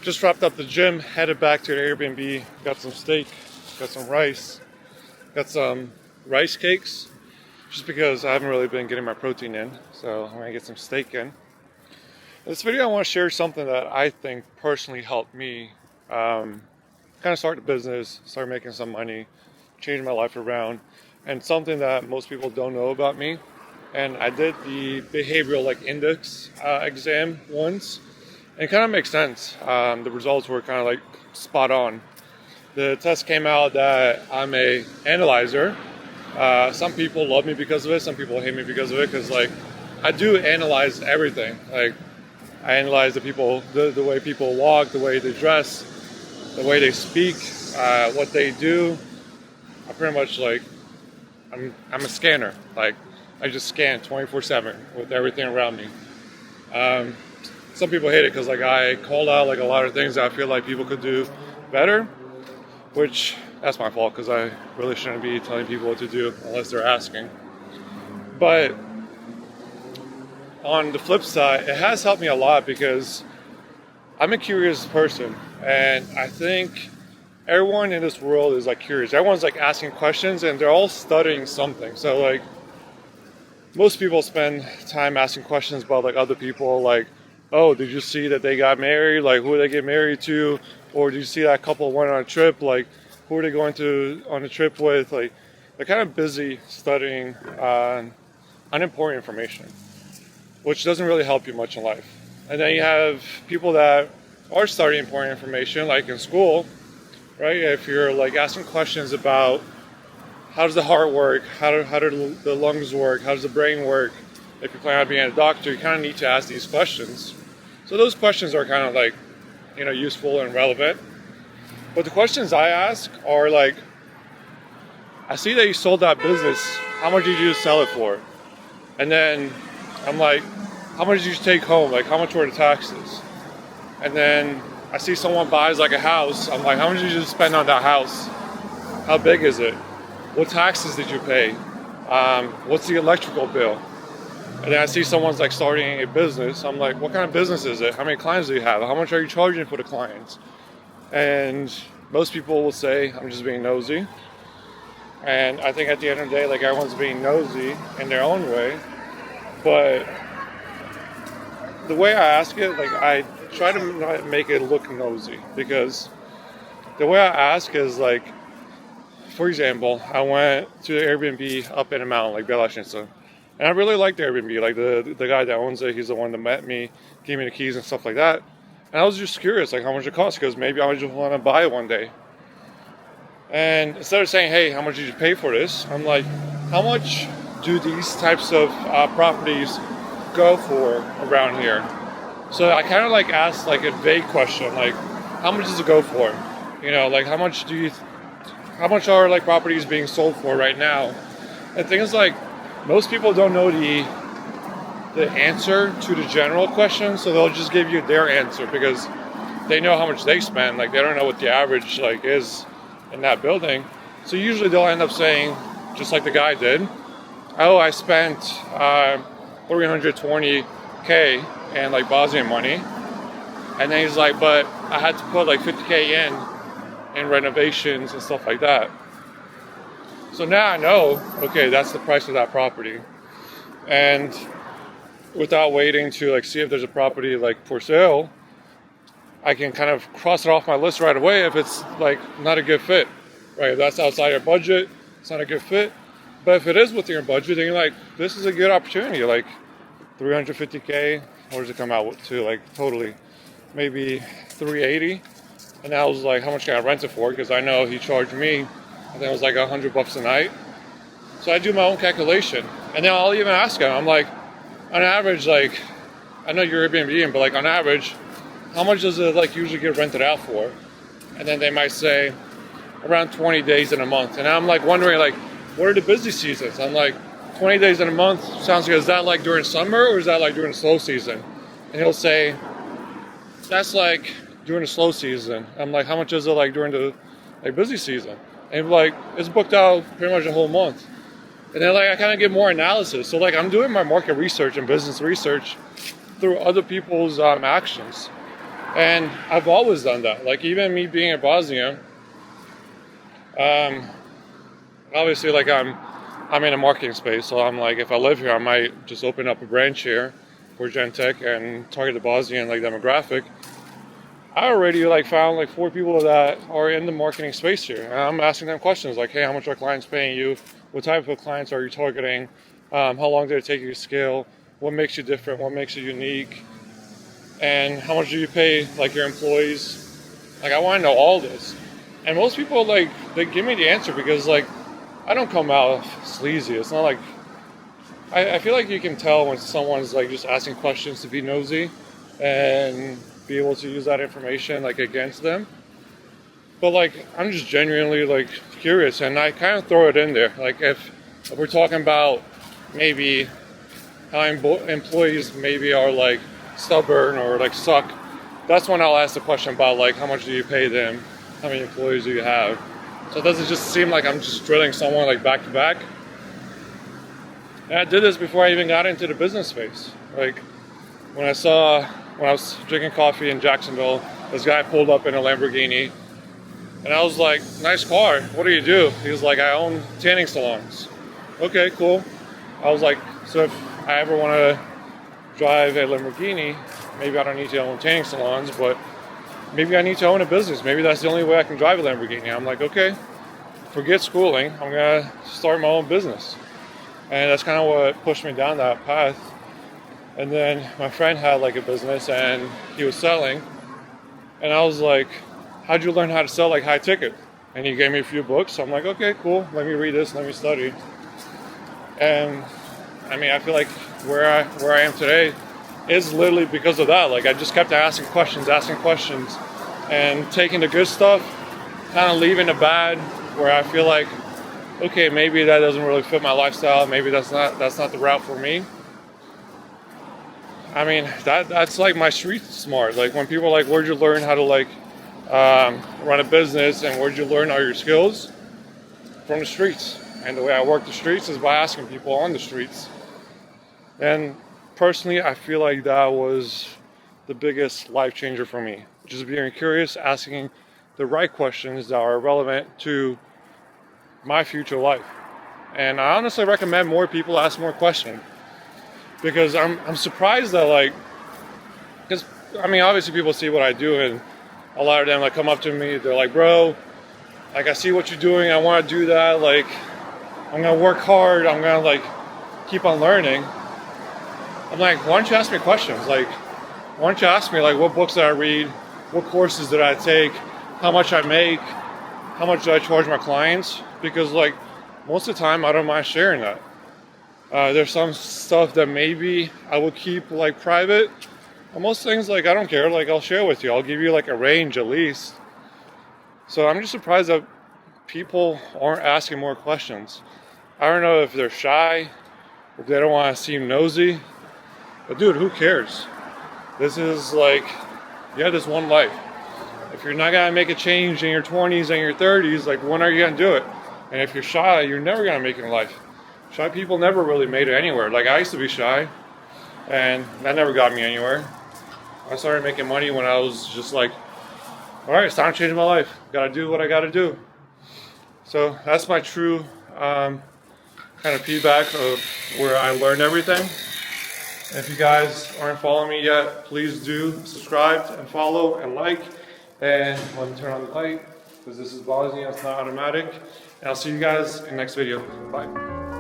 Just wrapped up the gym, headed back to the Airbnb, got some steak, got some rice, got some rice cakes, just because I haven't really been getting my protein in, so I'm gonna get some steak in. In this video I want to share something that I think personally helped me kind of start a business, start making some money, change my life around, and something that most people don't know about me. And I did the behavioral index exam once. And it kind of makes sense. The results were kind of spot on. The test came out that I'm a analyzer. Some people love me because of it. Some people hate me because of it. Because I do analyze everything. I analyze the way people walk, the way they dress, the way they speak, what they do. I pretty much I'm a scanner. I just scan 24/7 with everything around me. Some people hate it because I called out a lot of things that I feel like people could do better, which that's my fault because I really shouldn't be telling people what to do unless they're asking. But on the flip side, it has helped me a lot because I'm a curious person, and I think everyone in this world is curious. Everyone's asking questions, and they're all studying something. So most people spend time asking questions about other people, oh, did you see that they got married? Who did they get married to? Or did you see that couple went on a trip? Who are they going on a trip with? They're kind of busy studying unimportant information, which doesn't really help you much in life. And then you have people that are studying important information, in school, right? If you're asking questions about how does the heart work, how do the lungs work, how does the brain work, if you plan on being a doctor, you kind of need to ask these questions. So those questions are kind of useful and relevant. But the questions I ask are I see that you sold that business. How much did you sell it for? And then I'm how much did you take home? How much were the taxes? And then I see someone buys a house. I'm how much did you spend on that house? How big is it? What taxes did you pay? What's the electrical bill? And then I see someone's starting a business. I'm what kind of business is it? How many clients do you have? How much are you charging for the clients? And most people will say, I'm just being nosy. And I think at the end of the day, everyone's being nosy in their own way. But the way I ask it, I try to not make it look nosy. Because the way I ask is for example, I went to the Airbnb up in a mountain, Bela. And I really liked the Airbnb. The guy that owns it, he's the one that met me, gave me the keys and stuff like that. And I was just curious, how much it cost, because maybe I just want to buy it one day. And instead of saying, hey, how much did you pay for this? I'm how much do these types of properties go for around here? So I kind of asked a vague question, how much does it go for? How much are properties being sold for right now? And the thing is most people don't know the answer to the general question, so they'll just give you their answer because they know how much they spend. They don't know what the average is in that building. So usually they'll end up saying, just like the guy did, oh, I spent $320K in Bosnian money. And then he's but I had to put $50K in renovations and stuff like that. So now I know, okay, that's the price of that property. And without waiting to see if there's a property for sale, I can kind of cross it off my list right away if it's not a good fit, right? If that's outside your budget, it's not a good fit. But if it is within your budget, then you're this is a good opportunity. 350K, what does it come out to? Totally, maybe 380. And I was how much can I rent it for? Because I know he charged me, I think it was $100 a night. So I do my own calculation. And then I'll even ask him, I'm on average, I know you're Airbnb, but on average, how much does it usually get rented out for? And then they might say around 20 days in a month. And I'm wondering what are the busy seasons? I'm 20 days in a month sounds good. Is that during summer or is that during the slow season? And he'll say, that's during the slow season. I'm how much is it during the busy season? And it's booked out pretty much a whole month. And then I kind of get more analysis. So I'm doing my market research and business research through other people's actions. And I've always done that. Like even me being in Bosnia, obviously like I'm in a marketing space, so I'm like, if I live here, I might just open up a branch here for Gentech and target the Bosnian like demographic. I already like found like 4 people that are in the marketing space here, and I'm asking them questions like, hey, how much are clients paying you? What type of clients are you targeting? How long did it take you to scale? What makes you different? What makes you unique? And how much do you pay like your employees? Like I want to know all this. And most people like they give me the answer because like I don't come out sleazy. It's not like I feel like you can tell when someone's like just asking questions to be nosy and be able to use that information like against them. But like I'm just genuinely like curious, and I kind of throw it in there. Like if we're talking about maybe how employees maybe are like stubborn or like suck, that's when I'll ask the question about like how much do you pay them, how many employees do you have. So it doesn't just seem like I'm just drilling someone like back to back. And I did this before I even got into the business space. Like when I was drinking coffee in Jacksonville, this guy pulled up in a Lamborghini, and I was like, nice car, what do you do? He was like, I own tanning salons. Okay, cool. I was like, so if I ever want to drive a Lamborghini, maybe I don't need to own tanning salons, but maybe I need to own a business. Maybe that's the only way I can drive a Lamborghini. I'm like, okay, forget schooling, I'm gonna start my own business. And that's kind of what pushed me down that path. And then my friend had like a business and he was selling, and I was like, how'd you learn how to sell like high ticket? And he gave me a few books. So I'm like, okay, cool, let me read this, let me study. And I mean, I feel like where I am today is literally because of that. Like I just kept asking questions and taking the good stuff, kind of leaving the bad where I feel like, okay, maybe that doesn't really fit my lifestyle, maybe that's not the route for me. I mean, that's like my street smart. Like when people are like, where'd you learn how to like run a business, and where'd you learn all your skills? From the streets. And the way I work the streets is by asking people on the streets. And personally, I feel like that was the biggest life changer for me. Just being curious, asking the right questions that are relevant to my future life. And I honestly recommend more people ask more questions, because I'm surprised that like, because I mean obviously people see what I do, and a lot of them like come up to me, they're like, bro, like I see what you're doing, I want to do that, like I'm gonna work hard, I'm gonna like keep on learning. I'm like, why don't you ask me questions? Like, why don't you ask me like what books did I read, what courses did I take, how much I make, how much do I charge my clients? Because like most of the time I don't mind sharing that. There's some stuff that maybe I would keep like private. But most things like I don't care, like I'll share with you. I'll give you like a range at least. So I'm just surprised that people aren't asking more questions. I don't know if they're shy, if they don't want to seem nosy. But dude, who cares? This is like, you have this one life. If you're not gonna make a change in your 20s and your 30s, like when are you gonna do it? And if you're shy, you're never gonna make it in life. Shy people never really made it anywhere. Like I used to be shy, and that never got me anywhere. I started making money when I was just like, all right, it's time to change my life. Gotta do what I gotta do. So that's my true kind of feedback of where I learned everything. If you guys aren't following me yet, please do subscribe and follow and like. And let me turn on the light, because this is Bosnia, it's not automatic. And I'll see you guys in the next video. Bye.